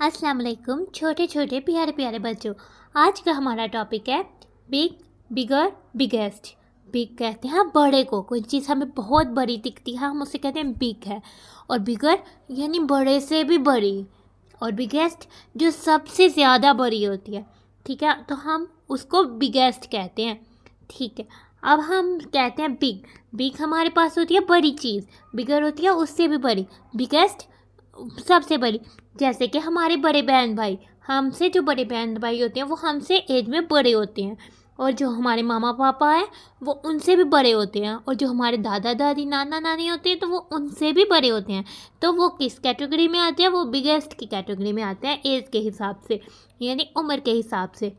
अस्सलाम वालेकुम छोटे छोटे प्यारे प्यारे बच्चों। आज का हमारा टॉपिक है बिग, बिगर, बिगेस्ट। बिग कहते हैं बड़े को, कोई चीज़ हमें बहुत बड़ी दिखती है हम उसे कहते हैं बिग है। और बिगर यानी बड़े से भी बड़ी। और बिगेस्ट जो सबसे ज़्यादा बड़ी होती है। ठीक है, तो हम उसको बिगेस्ट कहते हैं। ठीक है, अब हम कहते हैं बिग। बिग हमारे पास होती है बड़ी चीज़, बिगर होती है उससे भी बड़ी, बिगेस्ट सबसे बड़ी। जैसे कि हमारे बड़े बहन भाई, हमसे जो बड़े बहन भाई होते हैं वो हमसे एज में बड़े होते हैं। और जो हमारे मामा पापा हैं वो उनसे भी बड़े होते हैं। और जो हमारे दादा दादी नाना नानी होते हैं तो वो उनसे भी बड़े होते हैं। तो वो किस कैटेगरी में आते हैं? वो बिगेस्ट की कैटेगरी में आते हैं एज के हिसाब से, यानी उम्र के हिसाब से।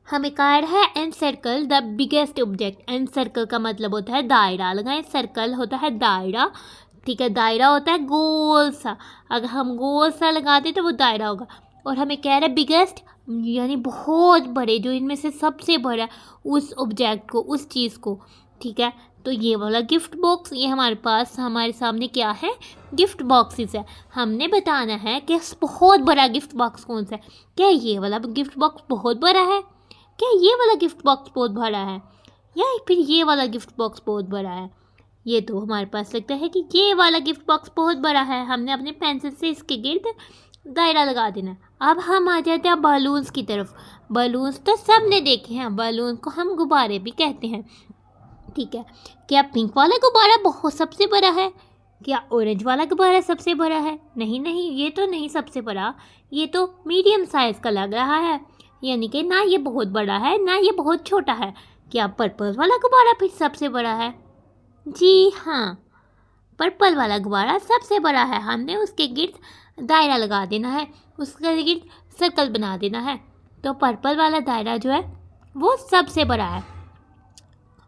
हमें कहा है encircle the biggest object. Encircle का मतलब होता है दायरा लगाएं, सर्कल होता है दायरा। ठीक है, दायरा होता है गोल सा, अगर हम गोल सा लगाते तो वो दायरा होगा। और हमें कह रहा है बिगेस्ट यानी बहुत बड़े, जो इनमें से सबसे बड़ा उस ऑब्जेक्ट को, उस चीज़ को। ठीक है, तो ये वाला गिफ्ट बॉक्स, ये हमारे पास हमारे सामने क्या है? गिफ्ट बॉक्सेस है। हमने बताना है कि बहुत बड़ा गिफ्ट बॉक्स कौन सा है। क्या ये वाला गिफ्ट बॉक्स बहुत बड़ा है? क्या ये वाला गिफ्ट बॉक्स बहुत बड़ा है? या फिर ये वाला गिफ्ट बॉक्स बहुत बड़ा है? ये तो हमारे पास लगता है कि ये वाला गिफ्ट बॉक्स बहुत बड़ा है। हमने अपने पेंसिल से इसके गिर्द दायरा लगा देना। अब हम आ जाते हैं बलून्स की तरफ। बलून्स तो सबने देखे हैं, बलून को हम गुब्बारे भी कहते हैं। ठीक है, क्या पिंक वाला गुब्बारा बहुत सबसे बड़ा है? क्या ऑरेंज वाला गुब्बारा सबसे बड़ा है? नहीं नहीं, ये तो नहीं सबसे बड़ा, ये तो मीडियम साइज़ का लग रहा है। यानी कि ना ये बहुत बड़ा है ना ये बहुत छोटा है। क्या पर्पल वाला गुब्बारा फिर सबसे बड़ा है? जी हाँ, पर्पल वाला गुब्बारा सबसे बड़ा है। हमने उसके गिर्द दायरा लगा देना है, उसके गिर्द सर्कल बना देना है। तो पर्पल वाला दायरा जो है वो सबसे बड़ा है।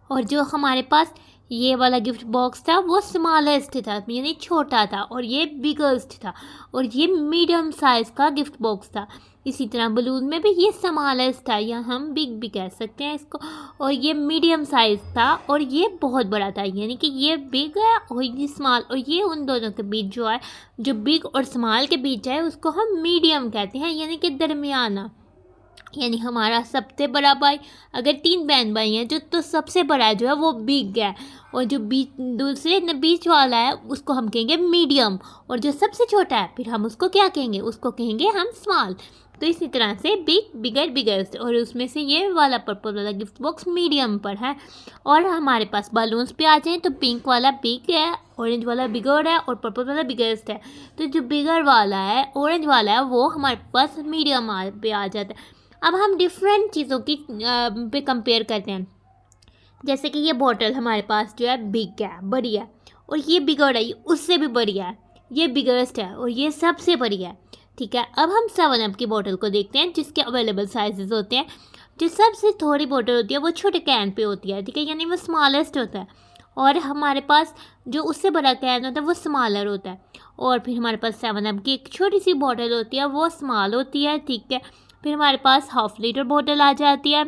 और जो हमारे पास ये वाला गिफ्ट बॉक्स था वो स्मॉलेस्ट था, यानी छोटा था। और ये बिगेस्ट था, और ये मीडियम साइज़ का गिफ्ट बॉक्स था। इसी तरह बलून में भी ये स्मॉलेस्ट था, या हम बिग भी कह सकते हैं इसको। और ये मीडियम साइज़ था, और ये बहुत बड़ा था। यानी कि ये बिग है और ये स्मॉल, और ये उन दोनों के बीच जो है, जो बिग और स्मॉल के बीच है, उसको हम मीडियम कहते हैं, यानी कि दरमियाना। यानी हमारा सबसे बड़ा भाई, अगर 3 बहन भाई हैं जो, तो सबसे बड़ा जो है वो बिग है। और जो दूसरे बीच वाला है उसको हम कहेंगे मीडियम। और जो सबसे छोटा है फिर हम उसको क्या कहेंगे? उसको कहेंगे हम स्मॉल। तो इसी तरह से बिग, बिगर, बिगेस्ट। और उसमें से ये वाला पर्पल वाला गिफ्ट बॉक्स मीडियम पर है। और हमारे पास बलून्स पे आ जाएँ तो पिंक वाला बिग है, ऑरेंज वाला बिगर है, और पर्पल वाला बिगेस्ट है। तो जो बिगर वाला है, ऑरेंज वाला है, वो हमारे पास मीडियम पे आ जाता है। अब हम डिफरेंट चीज़ों की पे कंपेयर करते हैं। जैसे कि ये बॉटल हमारे पास जो है बिग है, बड़ी है। और ये बिगर है, ये उससे भी बड़ी है, ये बिगेस्ट है, और ये सबसे बड़ी है। ठीक है, अब हम 7 अप की बोतल को देखते हैं जिसके अवेलेबल साइजेस होते हैं। जो सबसे थोड़ी बोतल होती है वो छोटे कैन पे होती है। ठीक है, यानी वो स्मॉलेस्ट होता है। और हमारे पास जो उससे बड़ा कैन होता है वो स्मॉलर होता है। और फिर हमारे पास 7 अप की एक छोटी सी बोतल होती है, वो स्मॉल होती है। ठीक है, फिर हमारे पास 1/2 लीटर बोतल आ जाती है,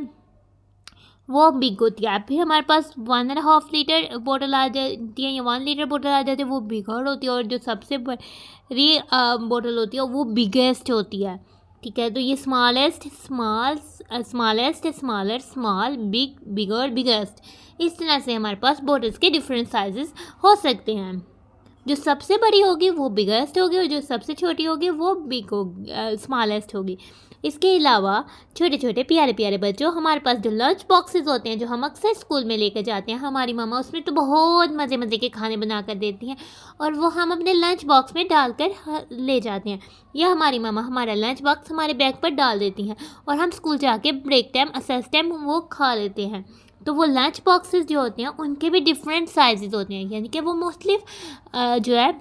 वो बिग होती है। फिर हमारे पास 1.5 लीटर बोतल आ जाती है, या 1 लीटर बोतल आ जाती है, वो बिगर होती है। और जो सबसे बड़ी बोतल होती है वो बिगेस्ट होती है। ठीक है, तो ये smallest, small, smallest, smaller, small, big, bigger, biggest. इस तरह से हमारे पास बोतल्स के डिफरेंट साइजेस हो सकते हैं। जो सबसे बड़ी होगी वो बिगेस्ट होगी, और जो सबसे छोटी होगी वो बिग होगी, स्मॉलेस्ट होगी। इसके अलावा छोटे छोटे प्यारे प्यारे बच्चों, हमारे पास जो लंच बॉक्सेस होते हैं जो हम अक्सर स्कूल में लेकर जाते हैं, हमारी मामा उसमें तो बहुत मज़े मज़े के खाने बना कर देती हैं, और वो हम अपने लंच बॉक्स में डालकर ले जाते हैं। या हमारी मामा हमारा लंच बॉक्स हमारे बैग पर डाल देती हैं, और हम स्कूल जाके ब्रेक टाइम, असेस टाइम वो खा लेते हैं। तो वो लंच बॉक्सेस जो होते हैं उनके भी डिफरेंट साइजेस होते हैं, यानी कि वो मुख्तलिफ जो है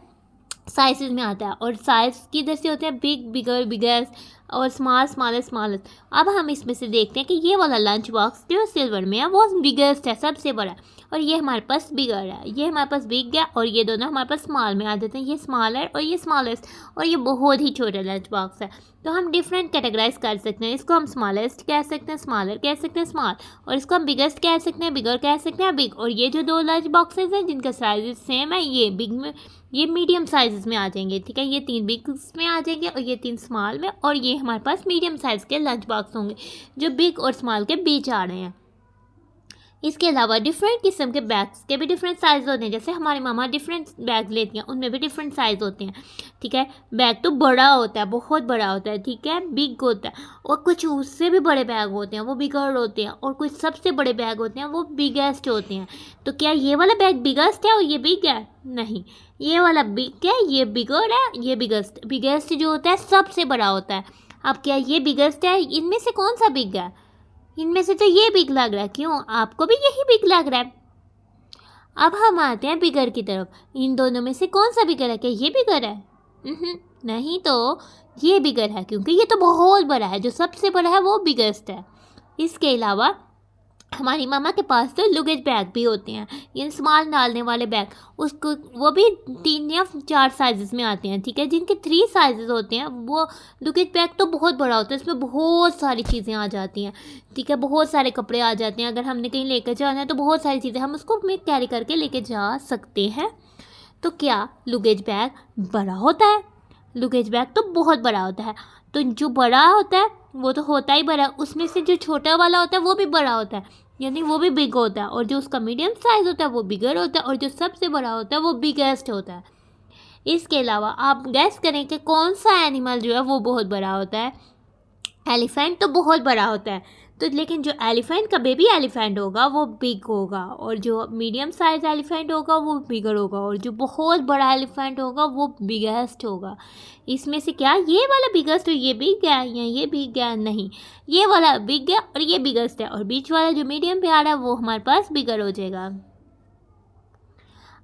साइज़ में आता है। और साइज़ किधर से होते हैं? Big, bigger, biggest. और स्मॉल स्मॉलेस्ट स्मॉलेस्ट। अब हम इसमें से देखते हैं कि ये वाला लंच बॉक्स जो सिल्वर में है वो बिगेस्ट है, सबसे बड़ा, और ये हमारे पास बिगर है, ये हमारे पास बिग है, और ये दोनों हमारे पास स्मॉल में आ जाते हैं, ये स्मॉल है और ये स्मॉलेस्ट, और ये बहुत ही छोटा लंच बॉक्स है। तो हम डिफरेंट कैटेगराइज कर सकते हैं, इसको हम स्मॉलेस्ट कह सकते हैं, स्मॉलर कह सकते हैं, स्मॉल, और इसको हम बिगेस्ट कह सकते हैं, बिगर कह सकते हैं, बिग। और ये जो दो लंच बॉक्सेस हैं जिनका साइज सेम है, ये बिग में, ये मीडियम साइज़ में आ जाएंगे, ठीक है, ये 3 बिग में आ जाएंगे और ये 3 स्मॉल में, और ये हमारे पास मीडियम साइज़ के लंच बॉक्स होंगे जो बिग और स्मॉल के बीच आ रहे हैं। इसके अलावा डिफरेंट किस्म के बैग्स के भी डिफरेंट साइज़ होते हैं, जैसे हमारी मामा डिफरेंट बैग लेती हैं, उनमें भी डिफरेंट साइज़ होते हैं, ठीक है। बैग तो बड़ा होता है, बहुत बड़ा होता है, ठीक है, बिग होता है, और कुछ उससे भी बड़े बैग होते हैं वो बिगर होते हैं, और कुछ सबसे बड़े बैग होते हैं वो बिगेस्ट होते हैं। तो क्या ये वाला बैग बिगेस्ट है और ये बिग है? नहीं, ये वाला बिग है, ये बिगर है, ये बिगेस्ट। बिगेस्ट जो होता है सबसे बड़ा होता है। अब क्या ये बिगेस्ट है? इनमें से कौन सा बिग है? इनमें से तो ये बिग लग रहा है, क्यों? आपको भी यही बिग लग रहा है। अब हम आते हैं बिगर की तरफ। इन दोनों में से कौन सा बिगर है? क्या ये बिगर है? नहीं, तो ये बिगर है, क्योंकि ये तो बहुत बड़ा है, जो सबसे बड़ा है वो बिगेस्ट है। इसके अलावा हमारी मामा के पास तो लुगेज बैग भी होते हैं, ये स्मॉल डालने वाले बैग, उसको वो भी 3 या 4 साइजेस में आते हैं, ठीक है, जिनके 3 साइजेस होते हैं। वो लुगेज बैग तो बहुत बड़ा होता है, इसमें बहुत सारी चीज़ें आ जाती हैं, ठीक है, बहुत सारे कपड़े आ जाते हैं। अगर हमने कहीं लेकर जाना है तो बहुत सारी चीज़ें हम उसको में कैरी करके लेके जा सकते हैं। तो क्या लुगेज बैग बड़ा होता है? लुगेज बैग तो बहुत बड़ा होता है। तो जो बड़ा होता है वो तो होता ही बड़ा, उसमें से जो छोटा वाला होता है वो भी बड़ा होता है, यानी वो भी बिग होता है, और जो उसका मीडियम साइज़ होता है वो बिगर होता है, और जो सबसे बड़ा होता है वो बिगेस्ट होता है। इसके अलावा आप गैस करें कि कौन सा एनिमल जो है वो बहुत बड़ा होता है? एलिफेंट तो बहुत बड़ा होता है, तो लेकिन जो एलिफेंट का बेबी एलिफेंट होगा वो बिग होगा, और जो मीडियम साइज एलिफेंट होगा वो बिगर होगा, और जो बहुत बड़ा एलिफेंट होगा वो बिगेस्ट होगा। इसमें से क्या ये वाला बिगेस्ट है, ये बिग है, या ये बिग है? नहीं, ये वाला बिग है और ये बिगेस्ट है, और बीच वाला जो मीडियम पे आ रहा है वो हमारे पास बिगर हो जाएगा।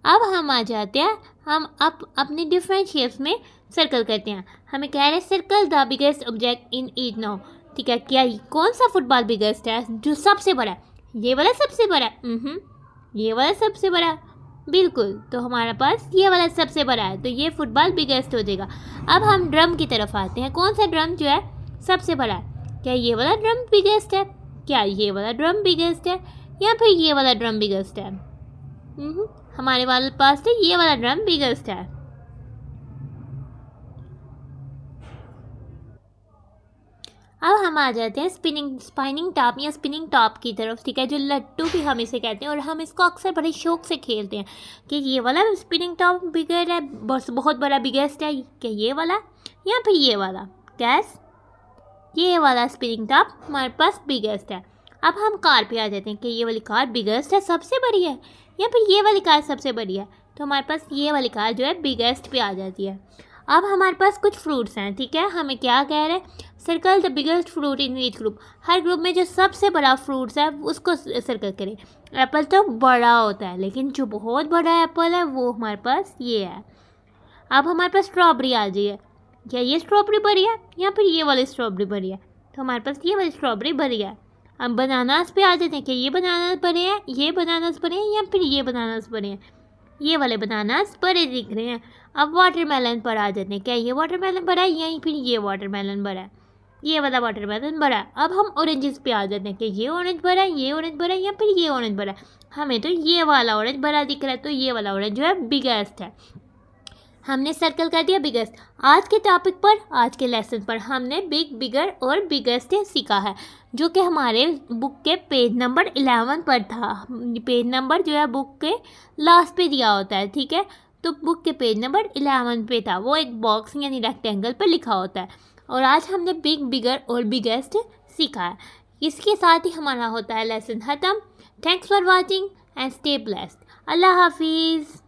अब हम आ जाते हैं, हम अपने डिफरेंट शेप्स में सर्कल करते हैं। हमें कह रहे हैं circle the biggest object in each now, ठीक है। क्या कौन सा फुटबॉल बिगेस्ट है, जो सबसे बड़ा है? ये वाला सबसे बड़ा है? ये वाला सबसे बड़ा है, बिल्कुल। तो हमारे पास ये वाला सबसे बड़ा है, तो ये फुटबॉल बिगेस्ट हो जाएगा। अब हम ड्रम की तरफ आते हैं। कौन सा ड्रम जो है सबसे बड़ा है? क्या ये वाला ड्रम बिगेस्ट है? क्या ये वाला ड्रम बिगेस्ट है, या फिर ये वाला ड्रम बिगेस्ट है? हमारे वाले पास तो ये वाला ड्रम बिगेस्ट है। अब हम आ जाते हैं स्पिनिंग टॉप या स्पिनिंग टॉप की तरफ, ठीक है, जो लट्टू भी हम इसे कहते हैं, और हम इसको अक्सर बड़े शौक से खेलते हैं कि ये वाला स्पिनिंग टॉप बिगर है, बस बहुत बड़ा बिगेस्ट है, क्या ये वाला या फिर ये वाला? गैस, ये वाला स्पिनिंग टॉप हमारे पास बिगेस्ट है। अब हम कार पे आ जाते हैं कि ये वाली कार बिगेस्ट है, सबसे बड़ी है, या फिर ये वाली कार सबसे बड़ी है? तो हमारे पास ये वाली कार जो है बिगेस्ट पे आ जाती है। अब हमारे पास कुछ फ्रूट्स हैं, ठीक है, हमें क्या कह रहे हैं? Circle the biggest fruit in each group. Her group में जो सबसे बड़ा फ्रूट्स है उसको सर्कल करें। एप्पल तो बड़ा होता है, लेकिन जो बहुत बड़ा एप्पल है वो हमारे पास ये है। अब हमारे पास स्ट्रॉबेरी आ जाइए, क्या ये स्ट्रॉबेरी बड़ी है या फिर ये वाली स्ट्रॉबेरी बड़ी है? तो हमारे पास ये वाली स्ट्रॉबेरी बड़ी है। अब बनानास पे आ जाते हैं कि ये बनानास बड़े हैं, ये बनानास बड़े हैं, या फिर ये बनानास बड़े हैं? ये वाले बनानास बड़े दिख रहे हैं। अब वाटरमेलन पर आ जाते हैं, क्या ये वाटरमेलन बड़ा है या फिर ये वाटरमेलन बड़ा है? ये वाला वाटरमेलन बड़ा है। अब हम ऑरेंजेस पे आ जाते हैं कि ये ऑरेंज बड़ा है, ये ऑरेंज बड़ा है, या फिर ये ऑरेंज बड़ा है? हमें तो ये वाला ऑरेंज बड़ा दिख रहा है, तो ये वाला ऑरेंज जो है बिगेस्ट है। हमने सर्कल कर दिया बिगेस्ट। आज के टॉपिक पर, आज के लेसन पर हमने बिग, बिगर और बिगेस्ट सीखा है, जो कि हमारे बुक के पेज नंबर 11 पर था। पेज नंबर जो है बुक के लास्ट पे दिया होता है, ठीक है, तो बुक के पेज नंबर 11 पे था, वो एक बॉक्स यानी रेक्टेंगल पर लिखा होता है। और आज हमने बिग, बिगर और बिगेस्ट सीखा है। इसके साथ ही हमारा होता है लेसन ख़त्म। Thanks for watching and stay blessed. अल्लाह हाफिज़।